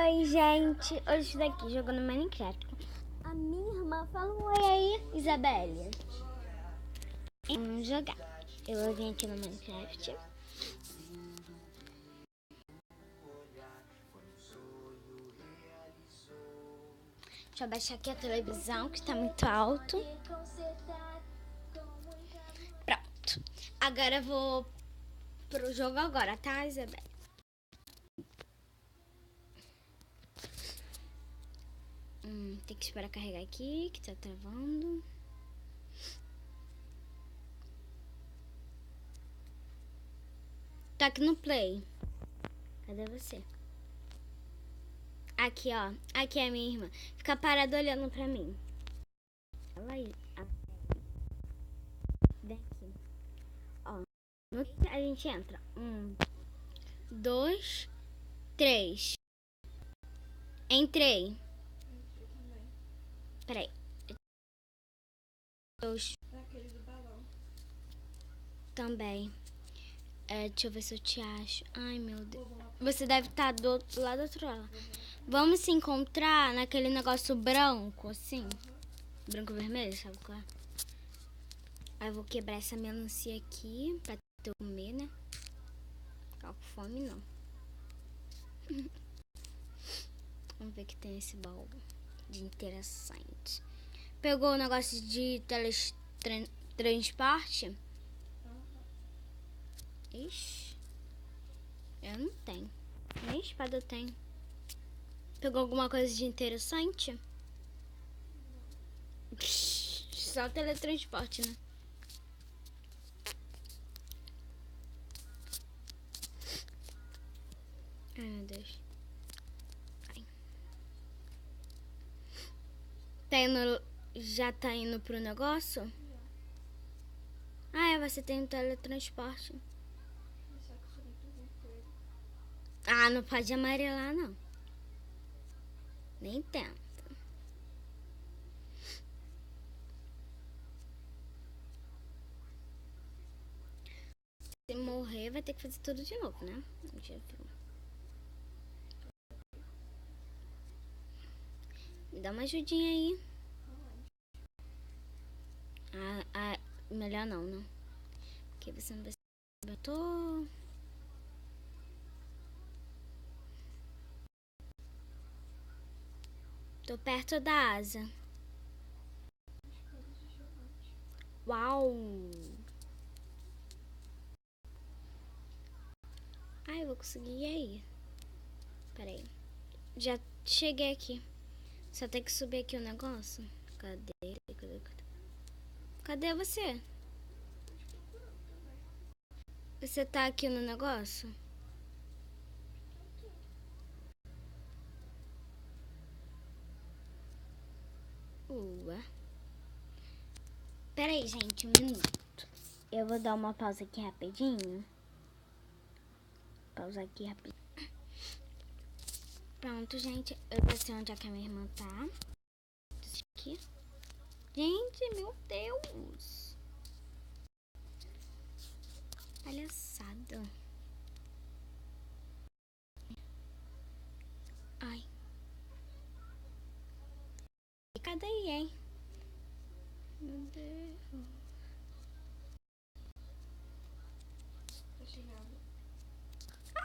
Oi, gente. Hoje estou aqui jogando Minecraft. A minha irmã fala um oi aí, Isabelle. Vamos jogar. Eu vim aqui no Minecraft. Deixa eu abaixar aqui a televisão, que está muito alto. Pronto. Agora eu vou pro jogo agora, tá, Isabelle? Tem que esperar carregar aqui, que tá travando. Tá aqui no play. Cadê você? Aqui, ó. Aqui é a minha irmã. Fica parada olhando pra mim. Ela aí. Daqui. Ó. A gente entra. 1, 2, 3. Entrei. Peraí. Naquele do balão. Também. Deixa eu ver se eu te acho. Ai, meu Deus. Você deve estar do lado do outro lado. Vamos se encontrar naquele negócio branco, assim. Branco e vermelho, sabe qual é? Aí eu vou quebrar essa melancia aqui pra eu comer, né? Ficar com fome, não. Vamos ver que tem esse baú de interessante. Pegou o negócio de teletransporte? Ixi. Eu não tenho. Nem espada eu tenho. Pegou alguma coisa de interessante? Só teletransporte, né? Ai, meu Deus. Ai. Tá indo, já tá indo pro negócio? Ah, você tem um teletransporte. Ah, não pode amarelar, não. Nem tenta. Se morrer, vai ter que fazer tudo de novo, né? Me dá uma ajudinha aí. Melhor não, né? Porque você não vai ser. Eu tô perto da asa. Uau! Ai, eu vou conseguir ir aí. Peraí. Já cheguei aqui. Só tem que subir aqui o negócio. Cadê? Cadê você? Você tá aqui no negócio? Peraí, gente, 1 minuto. Eu vou dar uma pausa aqui rapidinho. Pausa aqui rapidinho. Pronto, gente. Eu já sei onde é que a minha irmã tá. Aqui. Gente, meu Deus. Palhaçada. Ai. Cadê aí, hein? Meu Deus. Tá chegando.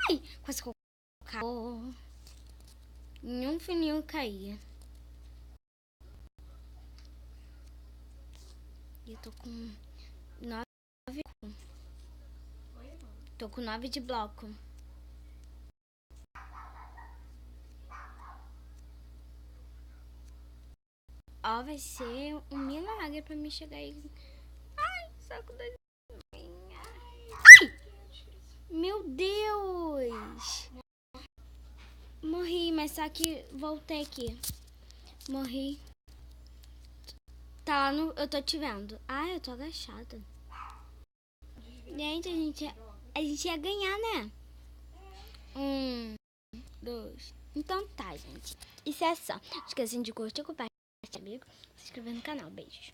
Ai, quase colocou. Nenhum fininho caía. E eu tô com 9. Tô com 9 de bloco. Ó, vai ser um milagre pra mim chegar aí. Ai, saco da... Ai! Meu Deus! Morri, mas só que voltei aqui. Morri. Tá lá no... Eu tô te vendo. Ai, eu tô agachada. Gente, a gente ia ganhar, né? 1, 2. Então tá, gente. Isso é só. Não esquecem de curtir, compartilhar, se inscrever no canal. Beijos.